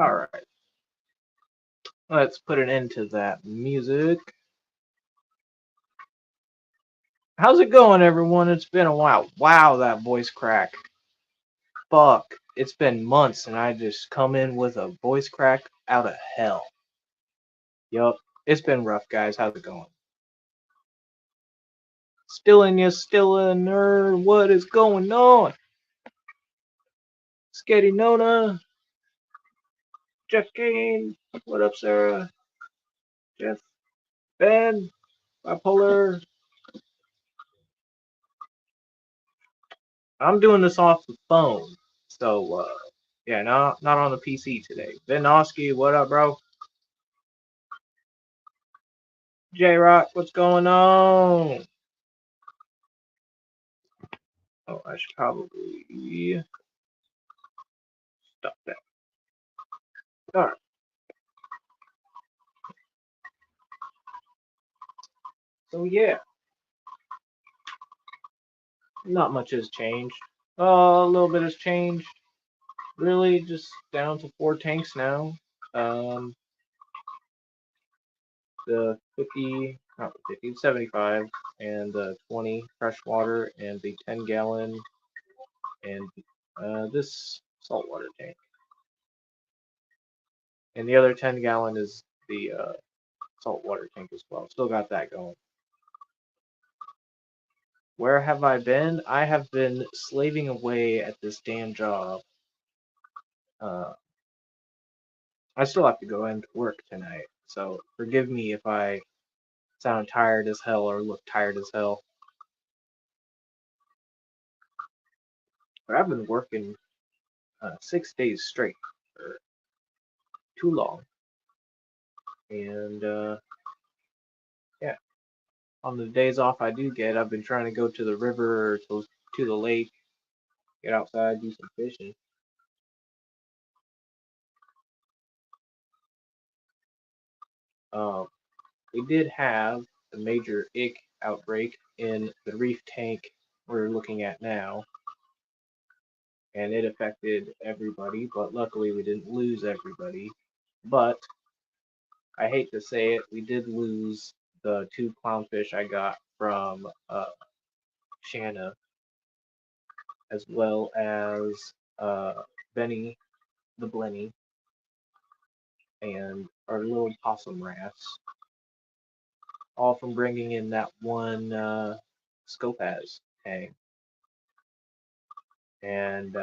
Alright, let's put an end to that music. How's it going, everyone? It's been a while. Wow, that voice crack. Fuck. It's been months and I just come in with a voice crack out of hell. Yup, it's been rough, guys. How's it going? Still in ya, still a nerd. What is going on? Sketty Nona, Jeff Kane. What up, Sarah? Jeff, Ben, Bipolar. I'm doing this off the phone, so yeah, not on the PC today. Ben Oski, what up, bro? J Rock, what's going on? Oh, I should probably stop that. All right. So yeah, not much has changed. A little bit has changed. Really, just down to 4 tanks now. Um, the 50, not the 50, 75, and the 20 freshwater, and the 10-gallon, and this saltwater tank. And the other 10-gallon is the saltwater tank as well. Still got that going. Where have I been? I have been slaving away at this damn job. I still have to go into work tonight, so forgive me if I sound tired as hell or look tired as hell. But I've been working 6 days straight for too long. And yeah, on the days off I do get, I've been trying to go to the river or to the lake, get outside, do some fishing. We did have a major ick outbreak in the reef tank we're looking at now, and it affected everybody, but luckily we didn't lose everybody. But I hate to say it, we did lose the 2 clownfish I got from Shanna, as well as Benny the Blenny and our little possum rats, all from bringing in that one Scopaz tank. And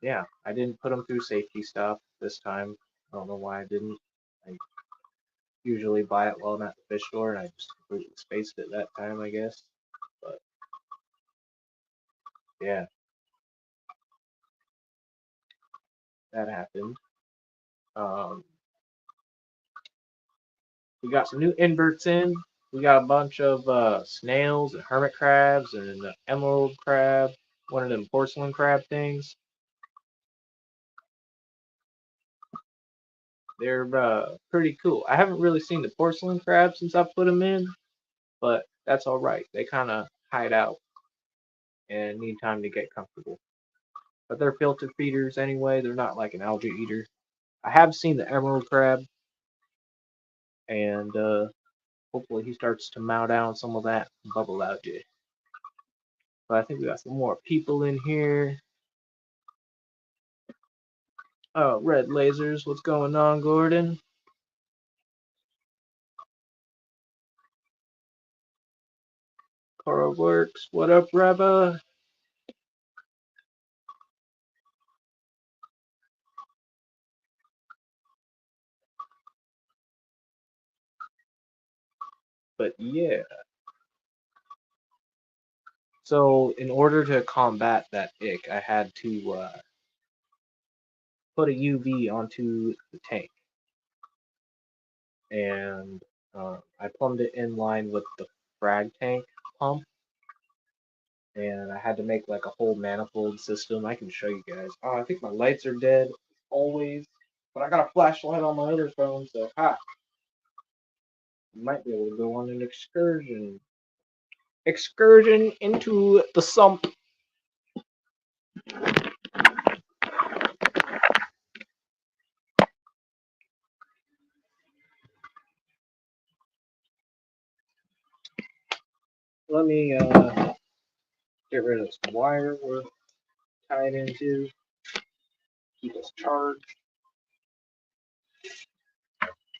yeah, I didn't put them through safety stuff this time. I don't know why I didn't. I usually buy it while I'm at the fish store, and I just completely spaced it that time, I guess. But yeah, that happened. Um, we got some new inverts in. We got a bunch of snails and hermit crabs and emerald crab, one of them porcelain crab things. They're pretty cool. I haven't really seen the porcelain crab since I put them in, but that's all right. They kind of hide out and need time to get comfortable. But they're filter feeders anyway. They're not like an algae eater. I have seen the emerald crab, and hopefully he starts to mow down some of that bubble algae. But I think we got some more people in here. Oh, red lasers. What's going on, Gordon? Coral Works. What up, Reba? But yeah. So in order to combat that ick, I had to put a UV onto the tank, and I plumbed it in line with the frag tank pump, and I had to make like a whole manifold system. I can show you guys. Oh, I think my lights are dead always, but I got a flashlight on my other phone, so ha, might be able to go on an excursion. Excursion into the sump. let me get rid of this wire we're tied into. Keep us charged.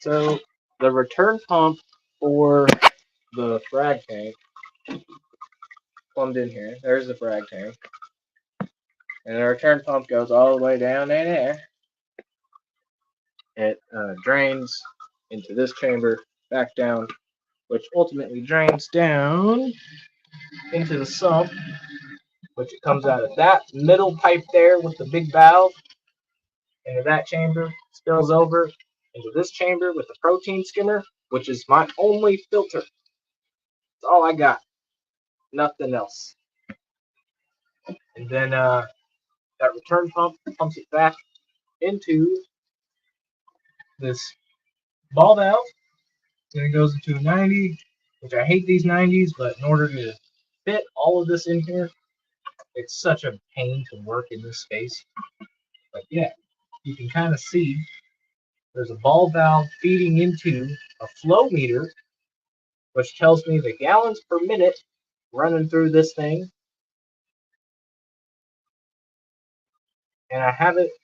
So the return pump for the frag tank plumbed in here. There's the frag tank. And the return pump goes all the way down in there. It drains into this chamber, back down, which ultimately drains down into the sump, which it comes out of that middle pipe there with the big valve into that chamber, spills over into this chamber with the protein skimmer, which is my only filter. That's all I got. Nothing else. And then that return pump pumps it back into this ball valve. Then it goes into a 90, which I hate these 90s, but in order to fit all of this in here, it's such a pain to work in this space. But yeah, you can kind of see there's a ball valve feeding into a flow meter, which tells me the gallons per minute running through this thing. And I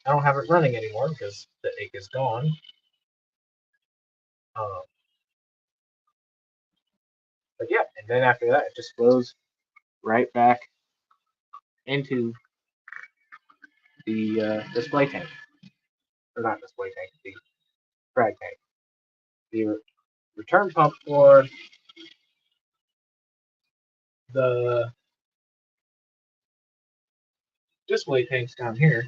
don't have it running anymore because the ink is gone. But yeah, and then after that, it just flows right back into the display tank. Or not display tank, the frag tank. The return pump for the display tanks down here.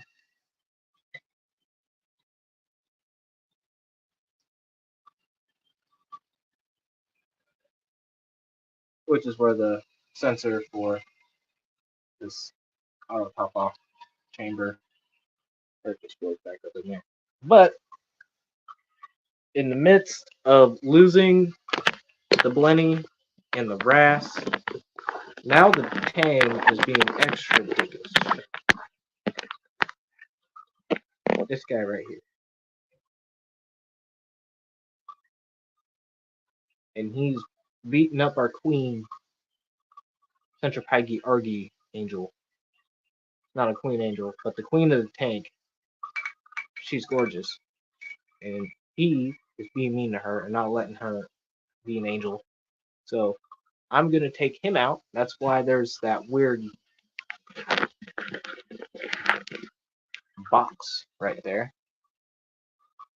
Which is where the sensor for this auto top off chamber just goes back up in there. But in the midst of losing the Blenny and the Wrasse, now the Tang is being extra ridiculous. This guy right here. And he's beating up our queen, Centropyge Argy Angel. Not a queen angel, but the queen of the tank. She's gorgeous. And he is being mean to her and not letting her be an angel. So I'm going to take him out. That's why there's that weird box right there.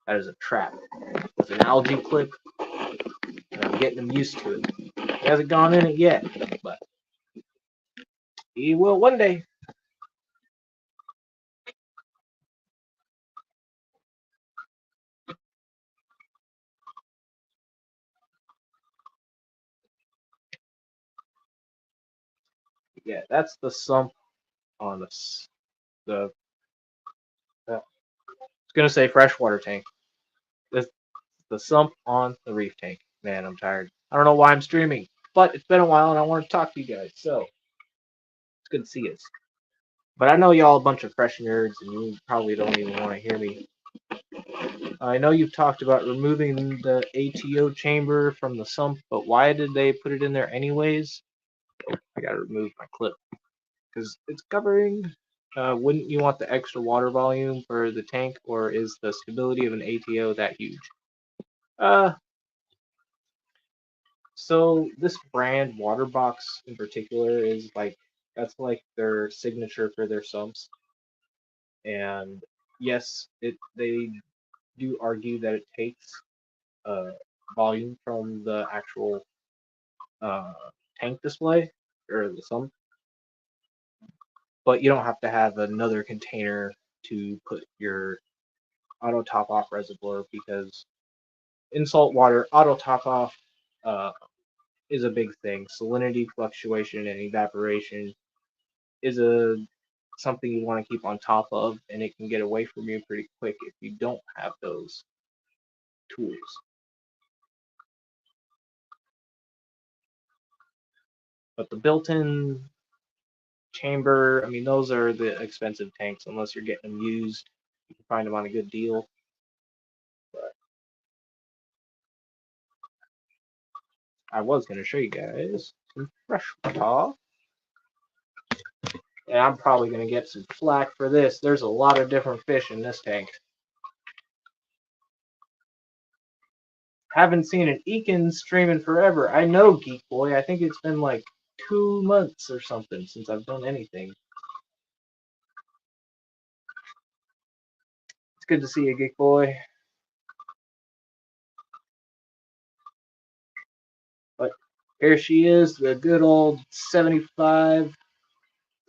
That is a trap. It's an algae clip. And I'm getting him used to it. He hasn't gone in it yet, but he will one day. Yeah, that's the sump on the I was gonna say freshwater tank. This the sump on the reef tank. Man, I'm tired. I don't know why I'm streaming, but it's been a while and I want to talk to you guys. So it's good to see us. But I know y'all a bunch of fresh nerds and you probably don't even want to hear me. I know you've talked about removing the ATO chamber from the sump, but why did they put it in there anyways? Oh, I gotta remove my clip because it's covering. Wouldn't you want the extra water volume for the tank, or is the stability of an ATO that huge? So this brand Waterbox in particular is that's like their signature for their sumps. And yes, they do argue that it takes volume from the actual tank display or the sump, but you don't have to have another container to put your auto top off reservoir because in salt water, auto top off is a big thing. Salinity fluctuation and evaporation is something you want to keep on top of, and it can get away from you pretty quick if you don't have those tools. But the built-in chamber, I mean, those are the expensive tanks unless you're getting them used. You can find them on a good deal. But I was going to show you guys some freshwater. And I'm probably going to get some flack for this. There's a lot of different fish in this tank. Haven't seen an Ekin stream in forever. I know, Geek Boy. I think it's been like 2 months or something since I've done anything. It's good to see you, Geek Boy. But here she is, the good old 75.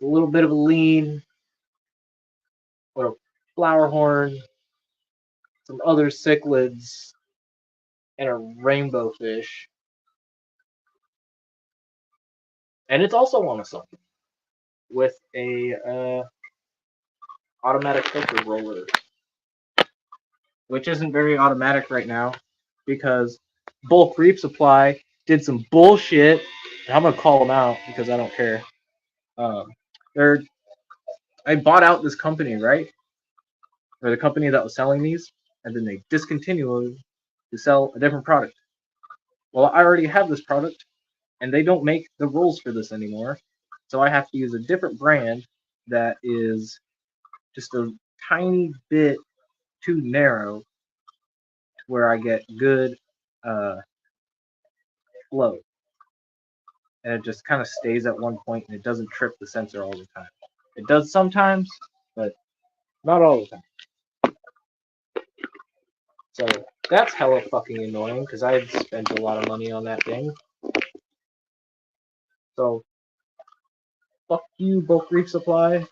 A little bit of a lean. With a flower horn. Some other cichlids. And a rainbow fish. And it's also on a sucker with a automatic filter roller, which isn't very automatic right now because Bulk Reef Supply did some bullshit. I'm gonna call them out because I don't care. I bought out this company, right? Or the company that was selling these, and then they discontinued to sell a different product. Well, I already have this product, and they don't make the rolls for this anymore. So I have to use a different brand that is just a tiny bit too narrow to where I get good flow. And it just kind of stays at one point and it doesn't trip the sensor all the time. It does sometimes, but not all the time. So that's hella fucking annoying because I spent a lot of money on that thing. So fuck you, Bulk Reef Supply.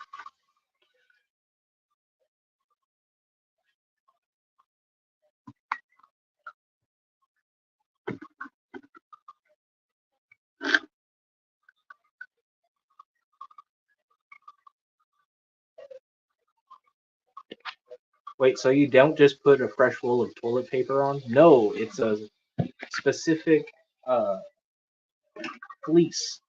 Wait, so you don't just put a fresh roll of toilet paper on? No, it's a specific fleece.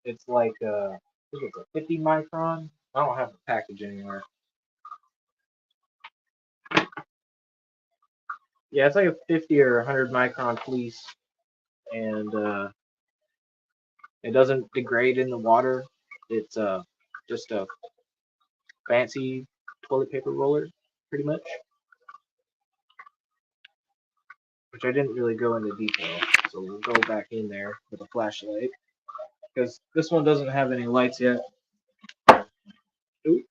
It's like I think it's a 50 micron. I don't have the package anywhere. Yeah, it's like a 50 or 100 micron fleece, and it doesn't degrade in the water. It's just a fancy toilet paper roller, pretty much. Which I didn't really go into detail, so we'll go back in there with a flashlight because this one doesn't have any lights yet. Ooh,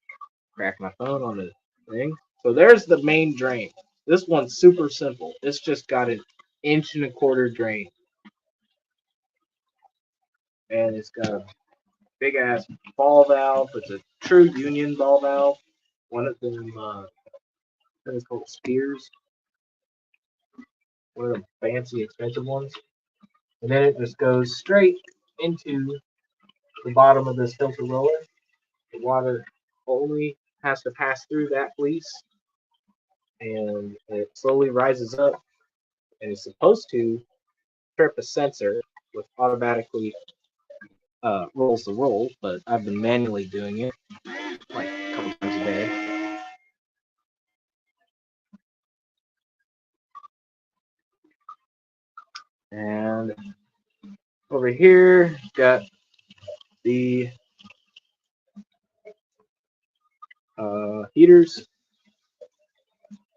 cracked my phone on the thing. So there's the main drain. This one's super simple. It's just got an 1.25 inch drain. And it's got a big ass ball valve. It's a true union ball valve. One of them, I think it's called Spears. One of the fancy, expensive ones. And then it just goes straight into the bottom of this filter roller. The water only has to pass through that fleece, and it slowly rises up, and it's supposed to trip a sensor, which automatically rolls the roll, but I've been manually doing it like a couple times a day. And over here, got the heaters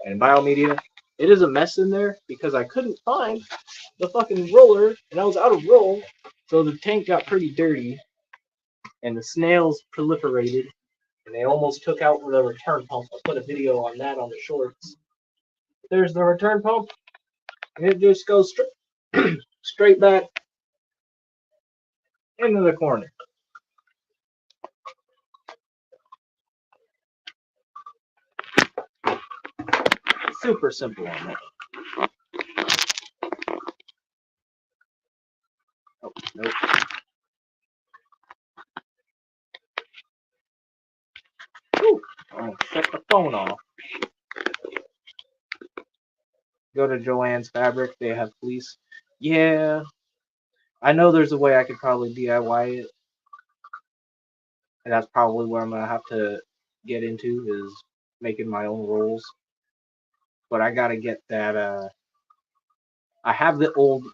and biomedia. It is a mess in there because I couldn't find the fucking roller and I was out of roll, so the tank got pretty dirty and the snails proliferated and they almost took out the return pump. I put a video on that on the shorts. There's the return pump, and it just goes straight back into the corner. Super simple on that. Oh, nope. Ooh, I'll shut the phone off. Go to Joann's Fabric. They have fleece. Yeah, I know there's a way I could probably DIY it. And that's probably what I'm going to have to get into is making my own rolls. But I got to get that I have the old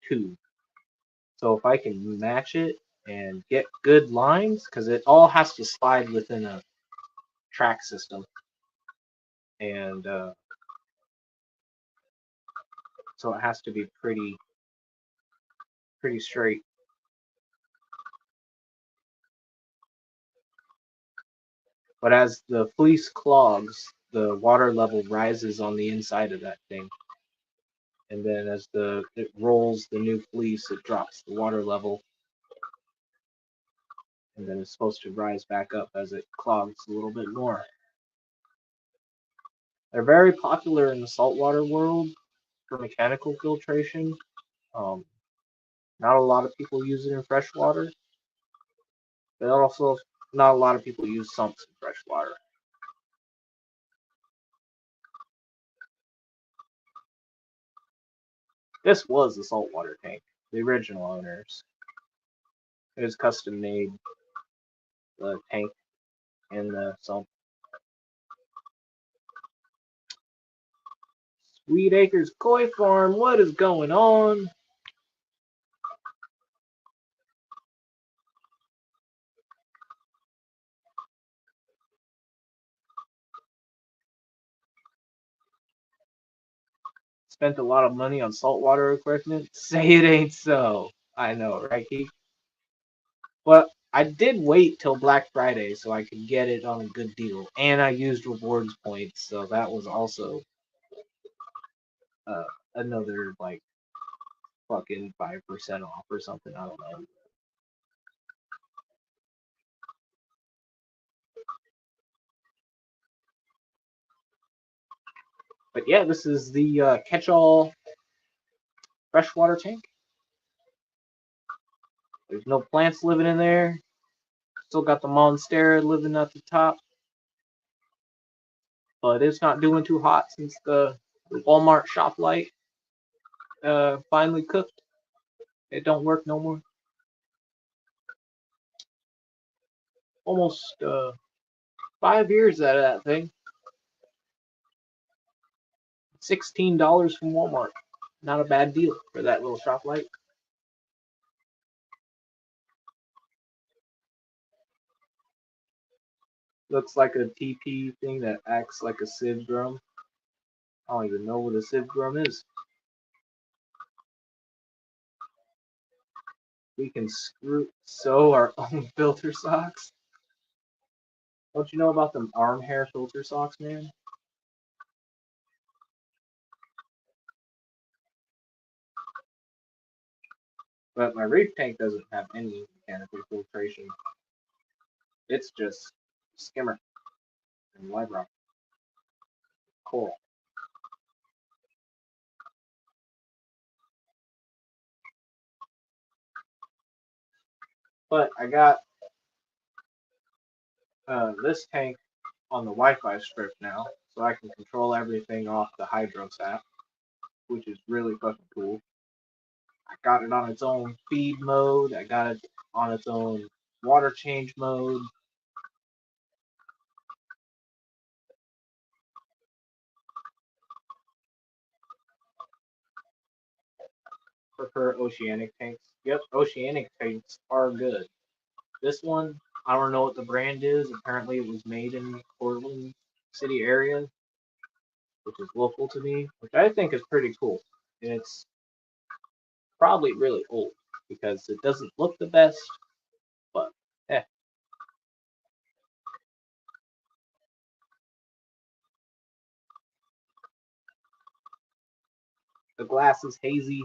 tube, so if I can match it and get good lines, because it all has to slide within a track system, and so it has to be pretty straight. But as the fleece clogs, the water level rises on the inside of that thing, and then as it rolls the new fleece, it drops the water level, and then it's supposed to rise back up as it clogs a little bit more. They're very popular in the saltwater world for mechanical filtration. Um, Not a lot of people use it in freshwater, but also not a lot of people use sumps in freshwater. This was a saltwater tank, the original owners. It was custom made, the tank and the sump. Sweet Acres Koi Farm, what is going on? Spent a lot of money on saltwater equipment? Say it ain't so. I know, right, Keith? But I did wait till Black Friday so I could get it on a good deal, and I used rewards points, so that was also uh, another like fucking 5% off or something. I don't know. But yeah, this is the catch-all freshwater tank. There's no plants living in there. Still got the monstera living at the top, but it's not doing too hot since the Walmart shop light finally cooked. It don't work no more. Almost 5 years out of that thing. $16 from Walmart. Not a bad deal for that little shop light. Looks like a TP thing that acts like a sieve drum. I don't even know what a sieve drum is. We can sew our own filter socks. Don't you know about them arm hair filter socks, man? But my reef tank doesn't have any mechanical filtration. It's just skimmer and live rock coral. But I got this tank on the Wi-Fi strip now, so I can control everything off the Hydros app, which is really fucking cool. I got it on its own feed mode. I got it on its own water change mode. Prefer oceanic tanks. Yep, oceanic tanks are good. This one, I don't know what the brand is. Apparently, it was made in Portland City area, which is local to me, which I think is pretty cool. And it's probably really old because it doesn't look the best, but eh. The glass is hazy.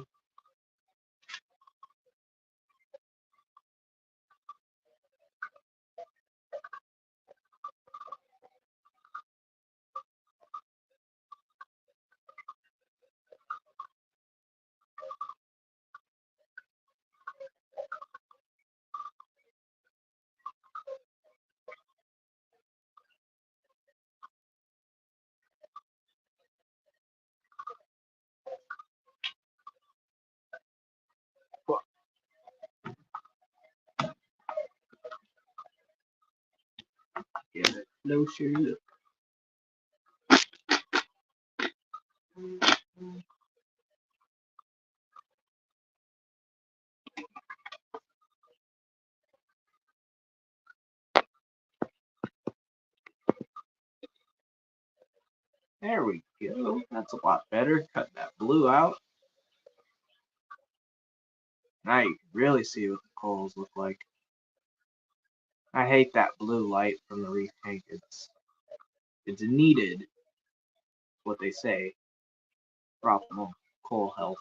But get it closer. There we go. That's a lot better. Cut that blue out. Now you can really see what the corals look like. I hate that blue light from the reef tank. It's needed, what they say, for optimal coral health.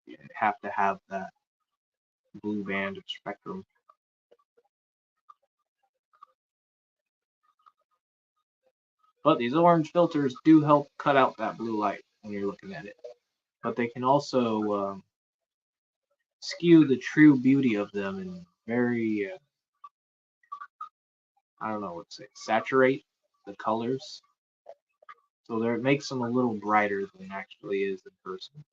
You have to have that blue band of spectrum. But these orange filters do help cut out that blue light when you're looking at it. But they can also skew the true beauty of them and very, I don't know what to say, saturate the colors. So there, it makes them a little brighter than it actually is in person.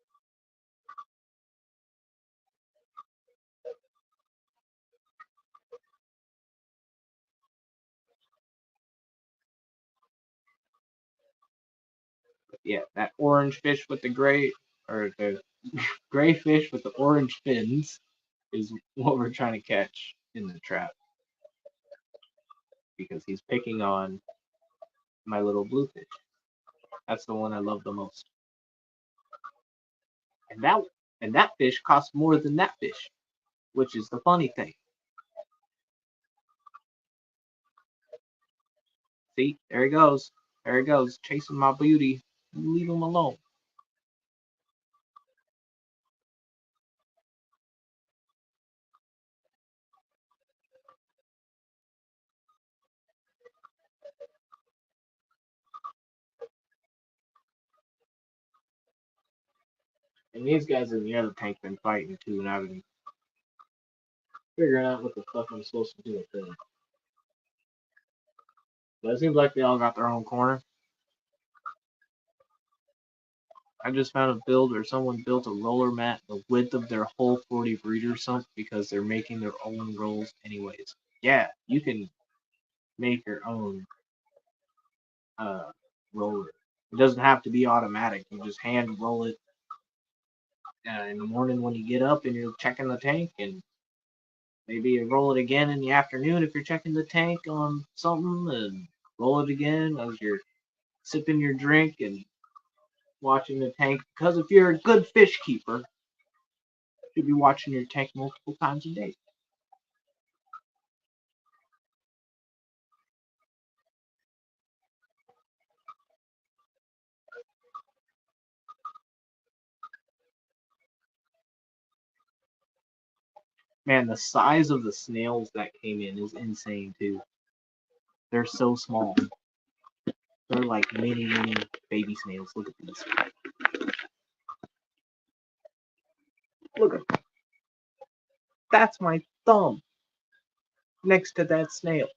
But yeah, that orange fish with the gray, or the gray fish with the orange fins is what we're trying to catch in the trap. Because he's picking on my little blue fish. That's the one I love the most. And that fish costs more than that fish, which is the funny thing. See, there he goes. There he goes, chasing my beauty. You leave him alone. And these guys in the other tank been fighting too, and I've been figuring out what the fuck I'm supposed to do with them. But it seems like they all got their own corner. I just found a build where someone built a roller mat the width of their whole 40 breeder sump because they're making their own rolls anyways. Yeah, you can make your own roller. It doesn't have to be automatic. You just hand roll it in the morning when you get up and you're checking the tank, and maybe you roll it again in the afternoon if you're checking the tank on something, and roll it again as you're sipping your drink and watching the tank. Because if you're a good fish keeper, you'll be watching your tank multiple times a day. Man, the size of the snails that came in is insane too. They're so small. They're like mini baby snails. Look at these. Look at them. That's my thumb next to that snail.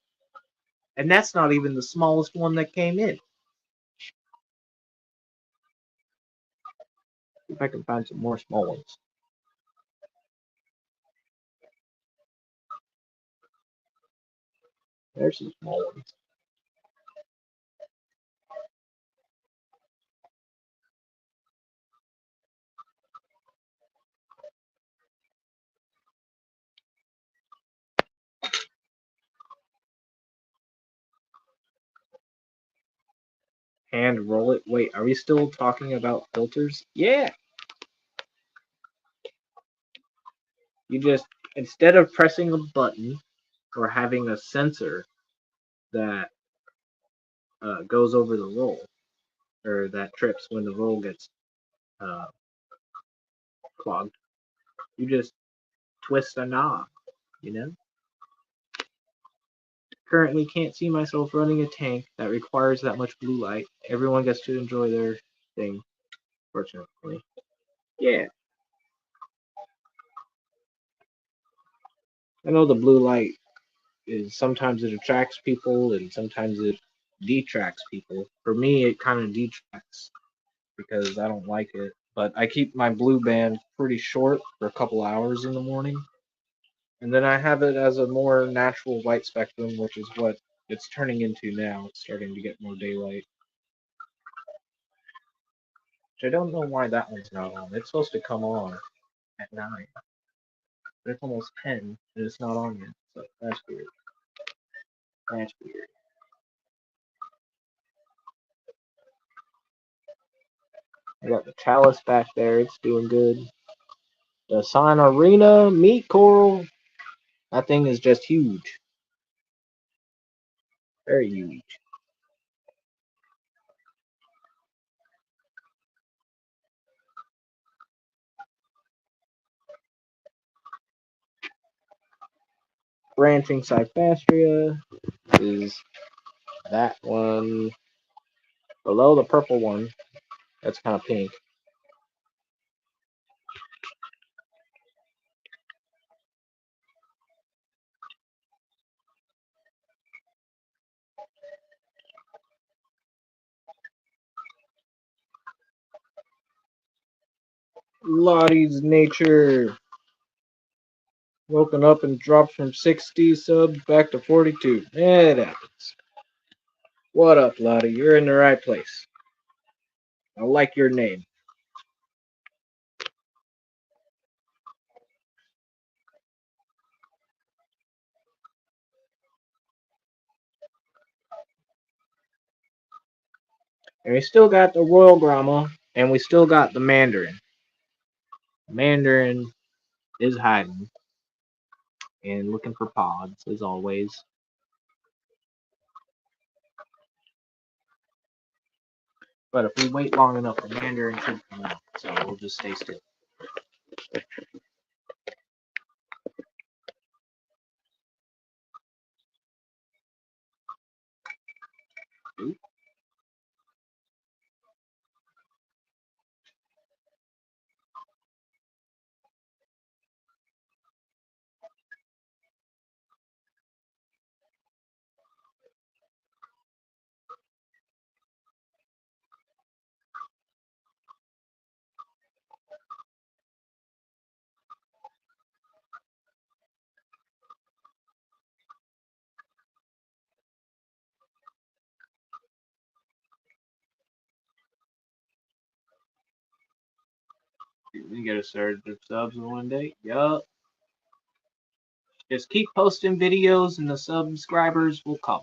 And that's not even the smallest one that came in. See if I can find some more small ones. There's some small ones. Hand roll it. Wait, are we still talking about filters? Yeah. You just, instead of pressing a button or having a sensor that goes over the roll, or that trips when the roll gets uh, clogged, you just twist a knob, you know? Currently can't see myself running a tank that requires that much blue light. Everyone gets to enjoy their thing, fortunately. Yeah. I know the blue light is sometimes it attracts people and sometimes it detracts people. For me, it kind of detracts because I don't like it. But I keep my blue band pretty short for a couple hours in the morning. And then I have it as a more natural white spectrum, which is what it's turning into now. It's starting to get more daylight. Which I don't know why that one's not on. It's supposed to come on at 9. But it's almost 10 and it's not on yet. So that's weird. That's weird. We got the Chalice back there. It's doing good. The Sign Arena Meat Coral. That thing is just huge. Very huge. Branching Cyphastria is that one below the purple one. That's kind of pink. Lottie's Nature. Woken up and dropped from 60 subs back to 42. It happens. What up, Lottie? You're in the right place. I like your name. And we still got the Royal Grandma, and we still got the Mandarin. Mandarin is hiding and looking for pods, as always. But if we wait long enough, the Mandarin should come out, so we'll just stay still. Ooh. We get a surge of subs in one day. Yup. Just keep posting videos and the subscribers will come.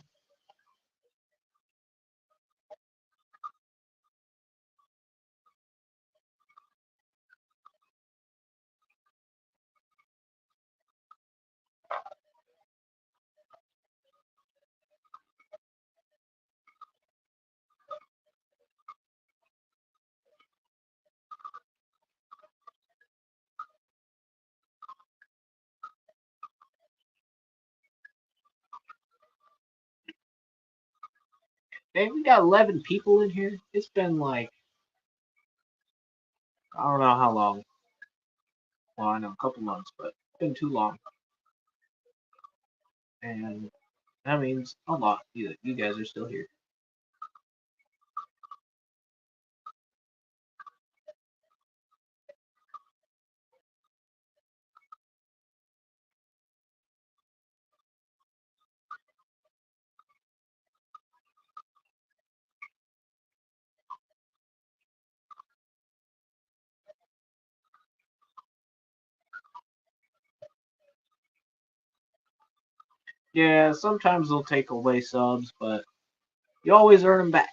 Hey, we got 11 people in here. It's been like, I don't know how long. Well, I know a couple months, but it's been too long. And that means a lot. You guys are still here. Yeah, sometimes they'll take away subs, but you always earn them back.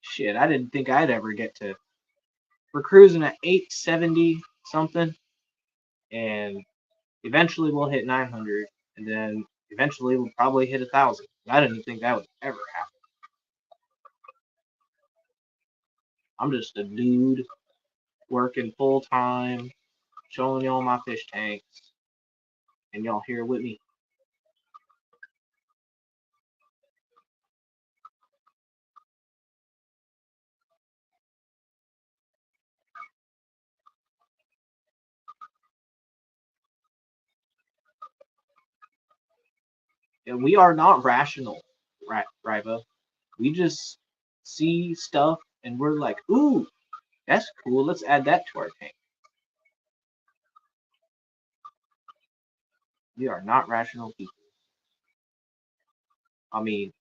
Shit, I didn't think I'd ever get to. We're cruising at 870 something, and eventually we'll hit 900, and then eventually we'll probably hit 1,000. I didn't think that would ever happen. I'm just a dude working full time, showing y'all my fish tanks, and y'all here with me. And we are not rational, Riva. We just see stuff and we're like, ooh, that's cool. Let's add that to our tank. We are not rational people. I mean,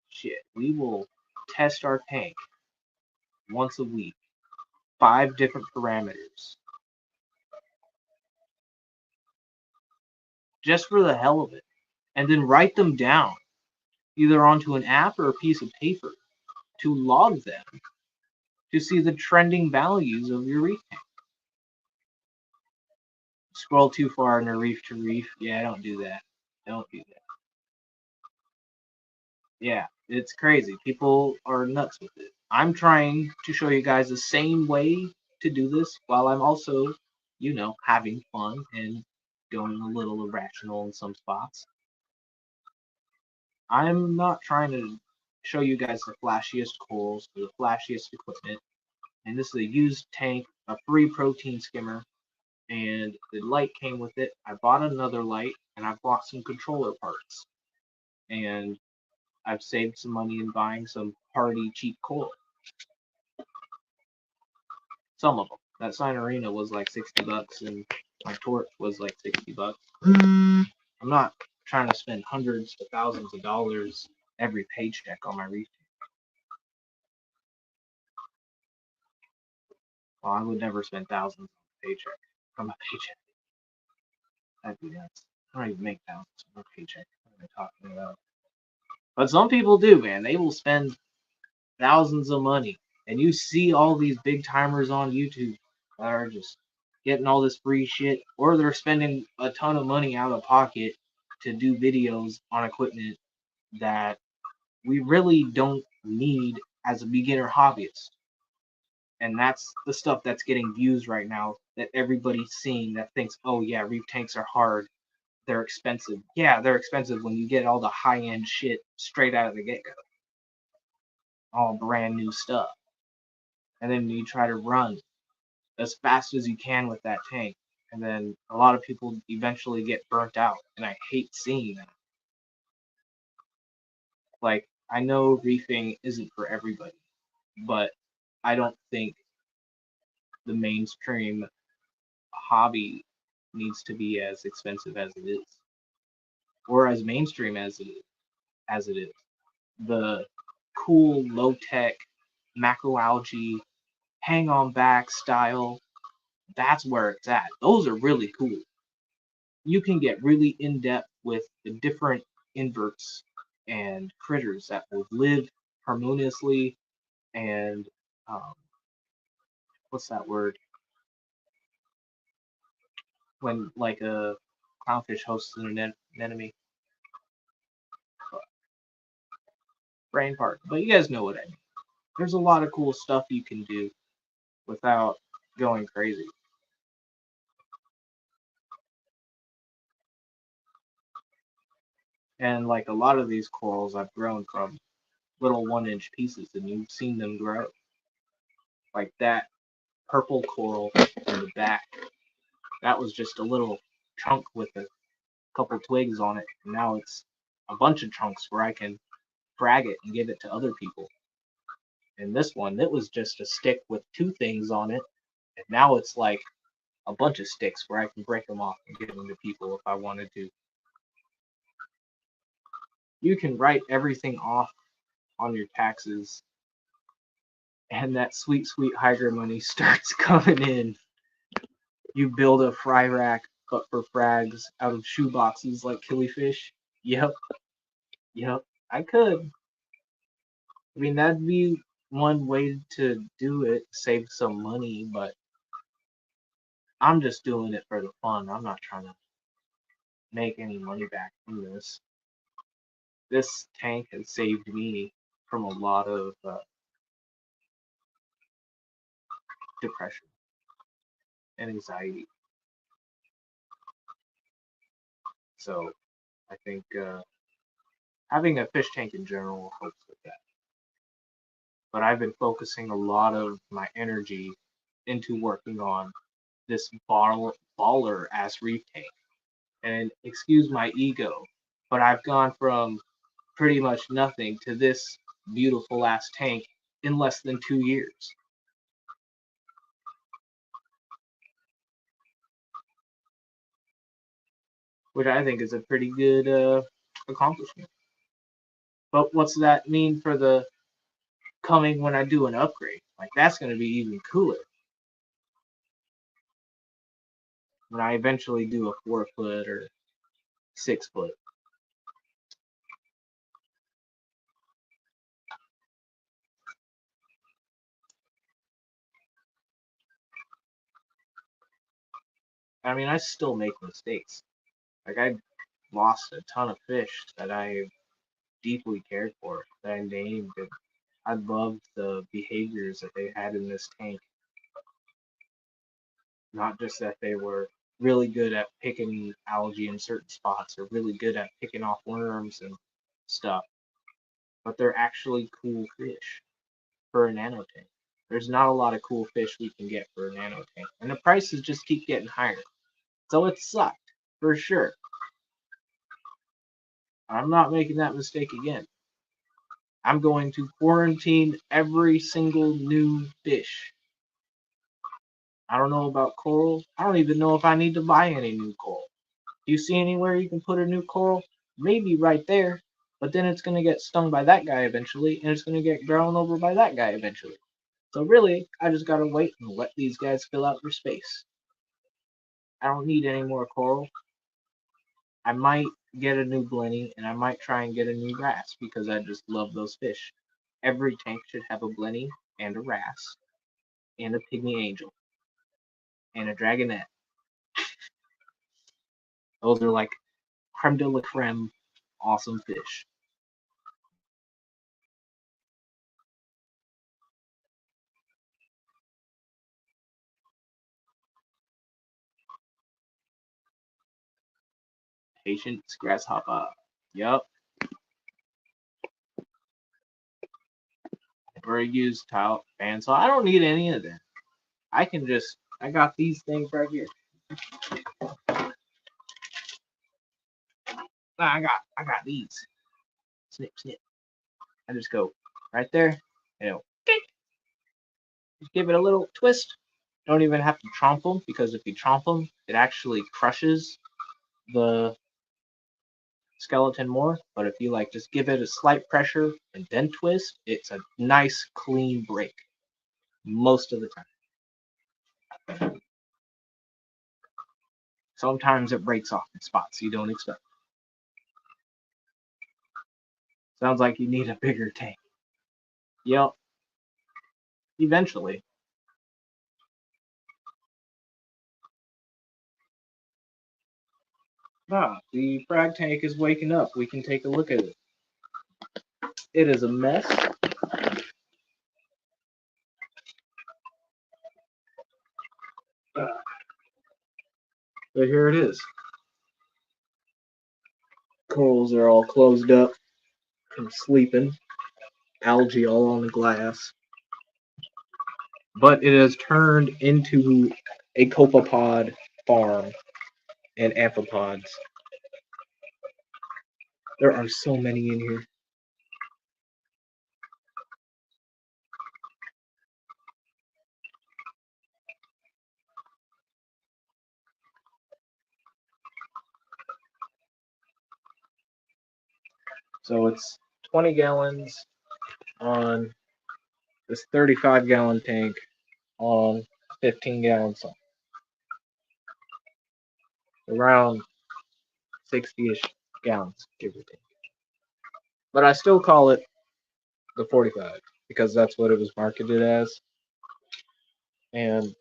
shit. We will test our tank once a week, 5 different parameters, just for the hell of it, and then write them down, either onto an app or a piece of paper, to log them to see the trending values of your reef tank. Scroll too far in the reef to reef. Yeah, don't do that. Don't do that. Yeah, it's crazy. People are nuts with it. I'm trying to show you guys the same way to do this while I'm also, having fun and going a little irrational in some spots. I'm not trying to show you guys the flashiest corals or the flashiest equipment. And this is a used tank, a free protein skimmer, and the light came with it. I bought another light and I bought some controller parts. And I've saved some money in buying some hardy cheap coral. Some of them. That Sinorina was like $60 and my torch was like $60. I'm not trying to spend hundreds to thousands of dollars every paycheck on my reef. Well, I would never spend thousands on a paycheck from a paycheck. That'd be nuts. I don't even make thousands from a paycheck. What am I talking about? But some people do, man. They will spend thousands of money. And you see all these big timers on YouTube that are just getting all this free shit, or they're spending a ton of money out of pocket to do videos on equipment that we really don't need as a beginner hobbyist. And that's the stuff that's getting views right now that everybody's seeing that thinks, oh yeah, reef tanks are hard. They're expensive. Yeah, they're expensive when you get all the high end shit straight out of the get go. All brand new stuff. And then you try to run as fast as you can with that tank. And then a lot of people eventually get burnt out. And I hate seeing that. Like, I know reefing isn't for everybody, but I don't think the mainstream hobby needs to be as expensive as it is, or as mainstream as it is. The cool, low tech macroalgae hang on back style, that's where it's at. Those are really cool. You can get really in depth with the different inverts and critters that will live harmoniously and um, what's that word? When like a clownfish hosts an anemone. Brain part. But you guys know what I mean. There's a lot of cool stuff you can do without going crazy. And like a lot of these corals I've grown from little 1-inch pieces and you've seen them grow. Like that purple coral in the back. That was just a little chunk with a couple twigs on it. And now it's a bunch of chunks where I can frag it and give it to other people. And this one, it was just a stick with 2 things on it. And now it's like a bunch of sticks where I can break them off and give them to people if I wanted to. You can write everything off on your taxes, and that sweet, sweet Hydra money starts coming in. You build a fry rack, but for frags out of shoe boxes like killifish. Yep, I could. I mean, that'd be one way to do it, save some money, but I'm just doing it for the fun. I'm not trying to make any money back from this. This tank has saved me from a lot of depression and anxiety. So I think having a fish tank in general helps with that. But I've been focusing a lot of my energy into working on this baller ass reef tank. And excuse my ego, but I've gone from pretty much nothing to this beautiful ass tank in less than 2 years. Which I think is a pretty good accomplishment. But what's that mean for the coming when I do an upgrade? Like, that's going to be even cooler. When I eventually do a 4-foot or 6-foot. I mean, I still make mistakes. Like, I lost a ton of fish that I deeply cared for, that I named, and I loved the behaviors that they had in this tank. Not just that they were really good at picking algae in certain spots or really good at picking off worms and stuff, but they're actually cool fish for a nano tank. There's not a lot of cool fish we can get for a nano tank, and the prices just keep getting higher. So it sucked, for sure. I'm not making that mistake again. I'm going to quarantine every single new fish. I don't know about coral. I don't even know if I need to buy any new coral. Do you see anywhere you can put a new coral? Maybe right there, but then it's going to get stung by that guy eventually, and it's going to get grown over by that guy eventually. So really, I just got to wait and let these guys fill out their space. I don't need any more coral. I might get a new blenny, and I might try and get a new wrasse because I just love those fish. Every tank should have a blenny and a wrasse and a pygmy angel and a dragonette. Those are like creme de la creme awesome fish. Patience grasshopper. Yup. Or use tile fan, so I don't need any of that. I got these things right here. I got these. Snip, snip. I just go right there, and just give it a little twist. Don't even have to tromp them, because if you tromp them, it actually crushes the skeleton more. But if you like just give it a slight pressure and then twist, it's a nice clean break most of the time. Sometimes it breaks off in spots you don't expect. Sounds like you need a bigger tank. Yep. Eventually. Ah, the frag tank is waking up. We can take a look at it. It is a mess. But here it is. Corals are all closed up and sleeping. Algae all on the glass. But it has turned into a copepod farm and amphipods. There are so many in here. So it's 20 gallons on this 35-gallon tank on 15-gallon salt. Around 60-ish gallons, give or take. But I still call it the 45 because that's what it was marketed as. And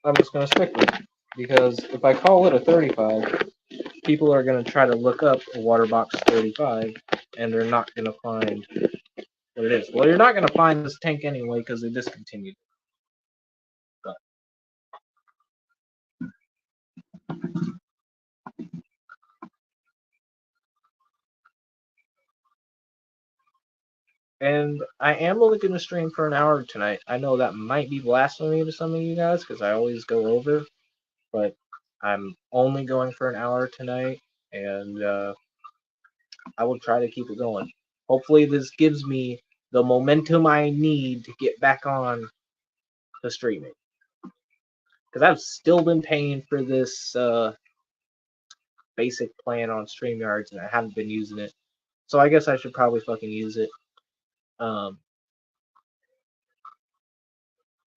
I'm just going to stick with it because if I call it a 35, people are going to try to look up a Waterbox 35 and they're not going to find what it is. Well, you're not going to find this tank anyway because they discontinued it. But and I am only going to stream for an hour tonight. I know that might be blasphemy to some of you guys because I always go over, but I'm only going for an hour tonight, and I will try to keep it going. Hopefully, this gives me the momentum I need to get back on to streaming. Because I've still been paying for this basic plan on StreamYards, and I haven't been using it. So I guess I should probably fucking use it.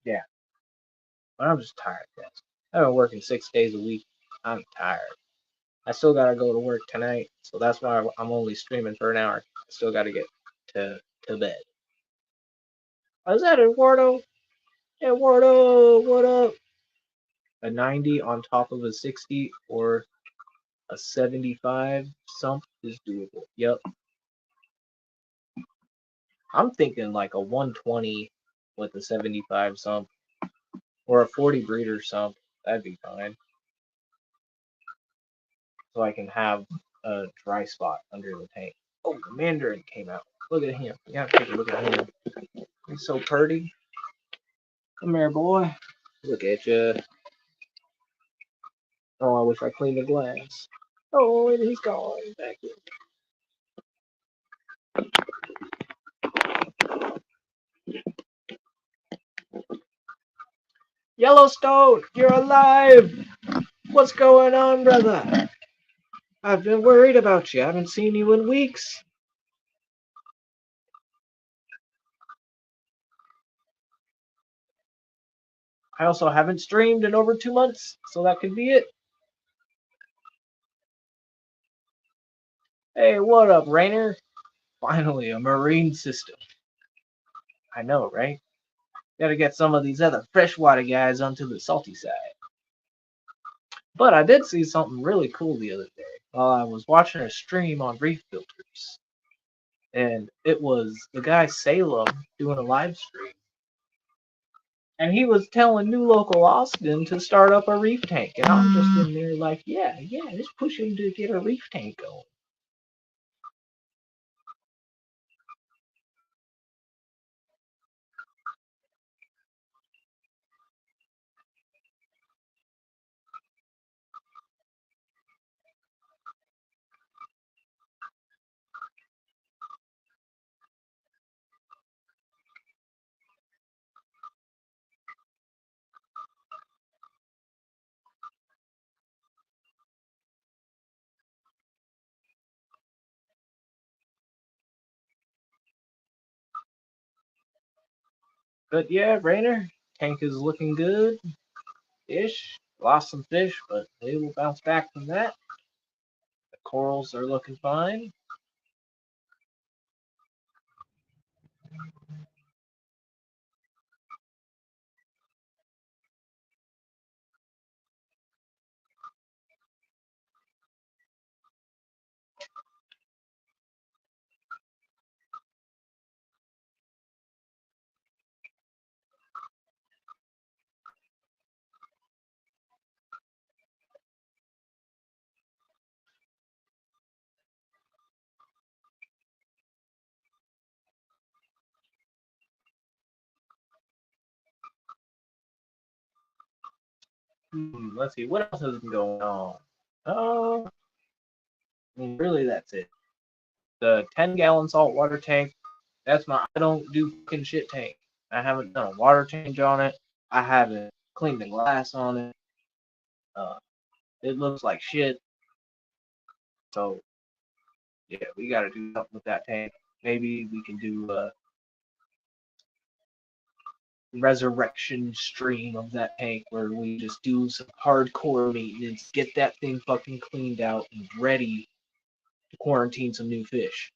Yeah. But I'm just tired, guys. I've been working 6 days a week. I'm tired. I still gotta go to work tonight, so that's why I'm only streaming for an hour. I still gotta get to bed. Is that Eduardo? Eduardo, what up? A 90 on top of a 60 or a 75 sump is doable. Yep. I'm thinking like a 120 with a 75 sump or a 40 breeder sump. That'd be fine. So I can have a dry spot under the tank. Oh, the Mandarin came out. Look at him. You gotta take a look at him. He's so pretty. Come here, boy. Look at you. Oh, I wish I cleaned the glass. Oh, and he's gone. Back in. Yellowstone, you're alive! What's going on, brother? I've been worried about you. I haven't seen you in weeks. I also haven't streamed in over 2 months, so that could be it. Hey, what up, Rainer? Finally, a marine system. I know, right? Gotta get some of these other freshwater guys onto the salty side. But I did see something really cool the other day while I was watching a stream on Reef Filters. And it was the guy Salem doing a live stream. And he was telling New Local Austin to start up a reef tank. And I'm just in there like, yeah, just push him to get a reef tank going. But yeah, Rainer, tank is looking good ish. Lost some fish, but they will bounce back from that. The corals are looking fine. Let's see, what else has been going on? Oh, really, that's it. The 10-gallon saltwater tank, that's my I don't do fucking shit tank. I haven't done a water change on it. I haven't cleaned the glass on it. Uh, it looks like shit. So, yeah, we got to do something with that tank. Maybe we can do a resurrection stream of that tank where we just do some hardcore maintenance, get that thing fucking cleaned out and ready to quarantine some new fish.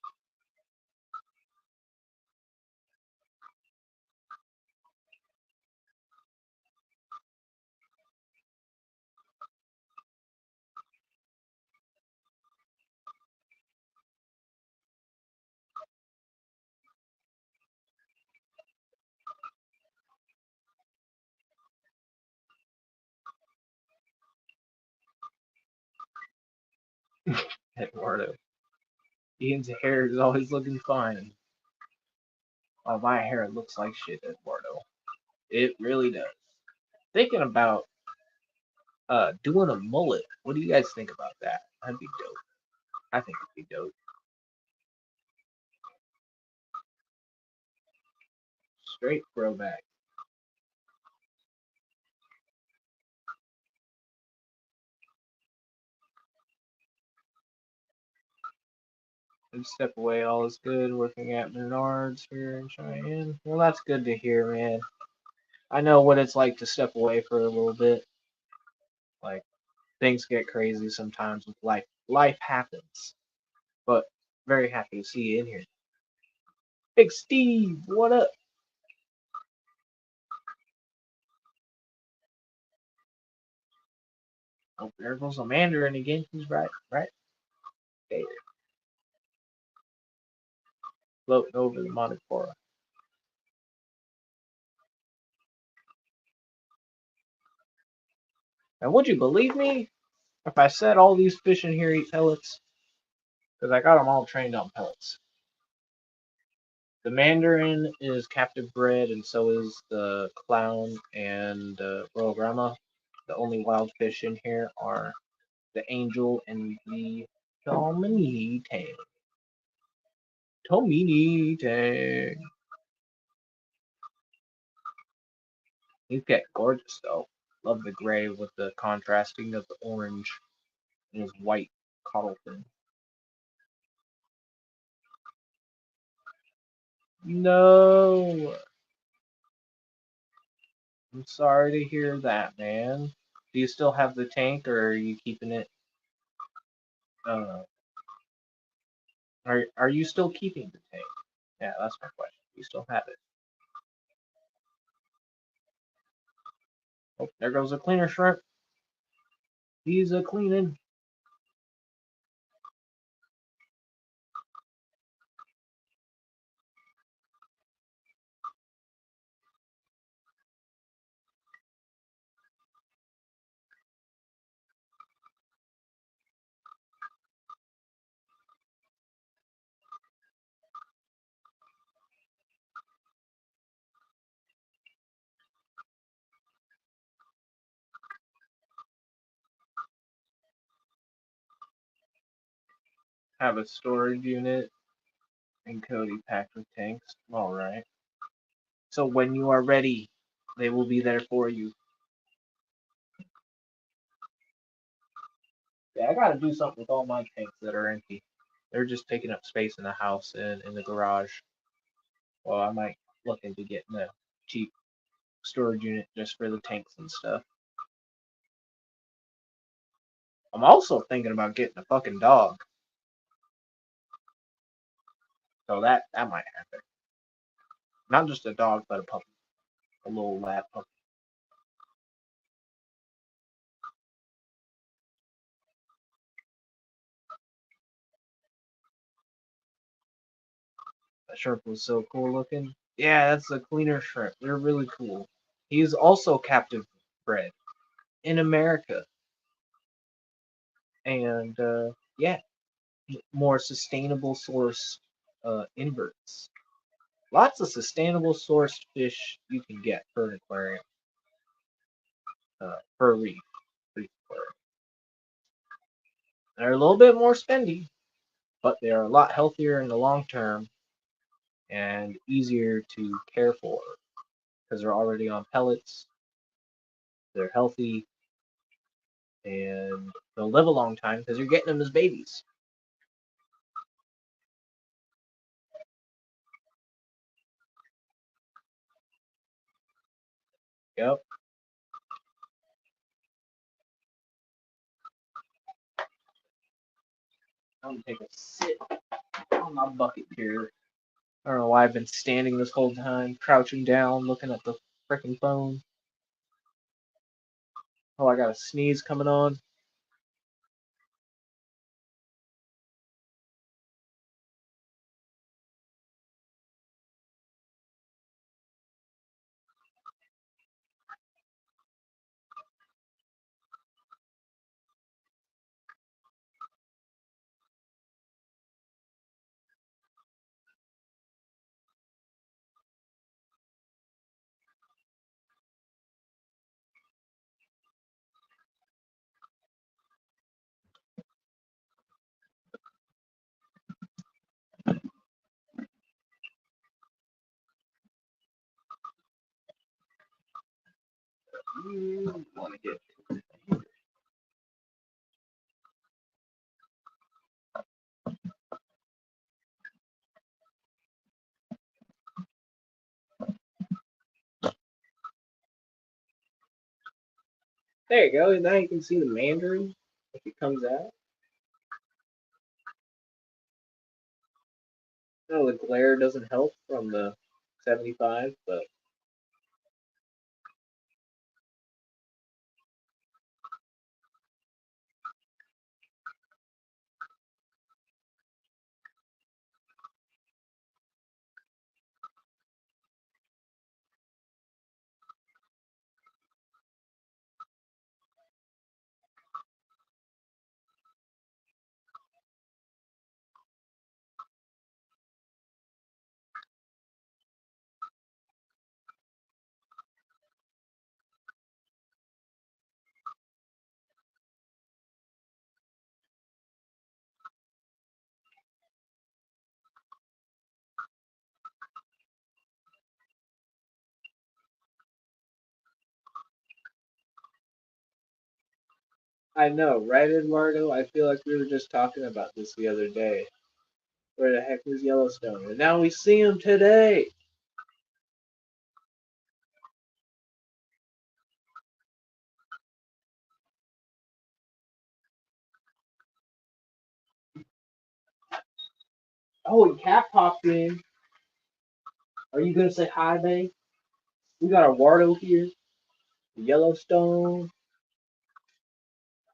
Eduardo. Ian's hair is always looking fine. While my hair looks like shit, Eduardo. It really does. Thinking about doing a mullet. What do you guys think about that? That'd be dope. I think it'd be dope. Straight throwback. And step away, all is good. Working at Menards here in Cheyenne. Well, that's good to hear, man. I know what it's like to step away for a little bit. Like, things get crazy sometimes with life. Life happens. But very happy to see you in here. Big Steve, what up? Oh, there goes a Mandarin again. He's right there, floating over the Montifora. Now, would you believe me if I said all these fish in here eat pellets? Because I got them all trained on pellets. The Mandarin is captive bred, and so is the clown and Royal Grandma. The only wild fish in here are the angel and the Tomini tang. Tomini tang. He's getting gorgeous though. Love the gray with the contrasting of the orange and his white caudal fin. No, I'm sorry to hear that, man. Do you still have the tank, or are you keeping it? Uh, are you still keeping the tank? Yeah, that's my question. You still have it? Oh, there goes a cleaner shrimp. He's a cleaning. Have a storage unit and Cody packed with tanks. All right. So when you are ready, they will be there for you. Yeah, I gotta do something with all my tanks that are empty. They're just taking up space in the house and in the garage. Well, I might look into getting a cheap storage unit just for the tanks and stuff. I'm also thinking about getting a fucking dog. So that might happen. Not just a dog, but a puppy. A little lab puppy. That shrimp was so cool looking. Yeah, that's a cleaner shrimp. They're really cool. He's also captive bred in America. And yeah, more sustainable source inverts. Lots of sustainable sourced fish you can get per aquarium, per reef aquarium. They're a little bit more spendy, but they are a lot healthier in the long term and easier to care for because they're already on pellets. They're healthy and they'll live a long time because you're getting them as babies. Yep. I'm gonna take a sit on my bucket here. I don't know why I've been standing this whole time, crouching down, looking at the freaking phone. Oh, I got a sneeze coming on. Want to get There you go. Now you can see the Mandarin if it comes out. No, the glare doesn't help from the 75, but I know, right, Eduardo? I feel like we were just talking about this the other day. Where the heck is Yellowstone? And now we see him today. Oh, and Cat popped in. Are you gonna say hi, babe? We got Eduardo here. Yellowstone,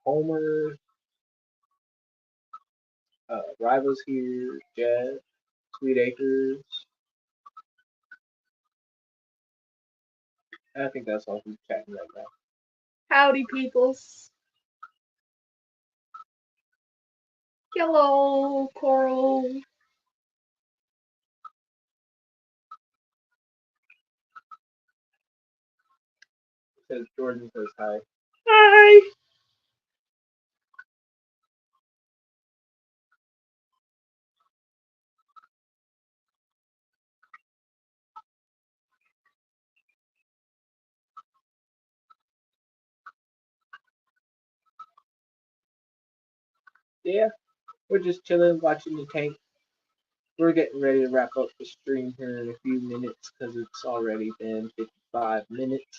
Homer, Rivals here, Jeff, Sweet Acres. I think that's all who's chatting right now. Howdy, peoples. Hello, Coral. Says Jordan says hi. Hi. Yeah, we're just chilling, watching the tank. We're getting ready to wrap up the stream here in a few minutes because it's already been 55 minutes.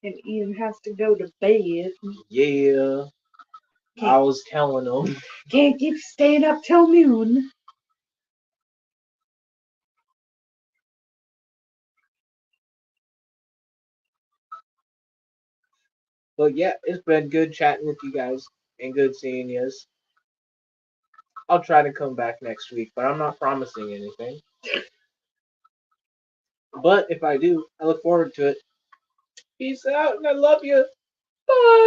And Ian has to go to bed. Yeah, I was telling them. Can't keep staying up till noon. But yeah, it's been good chatting with you guys and good seeing you. I'll try to come back next week, but I'm not promising anything. But if I do, I look forward to it. Peace out, and I love you. Bye.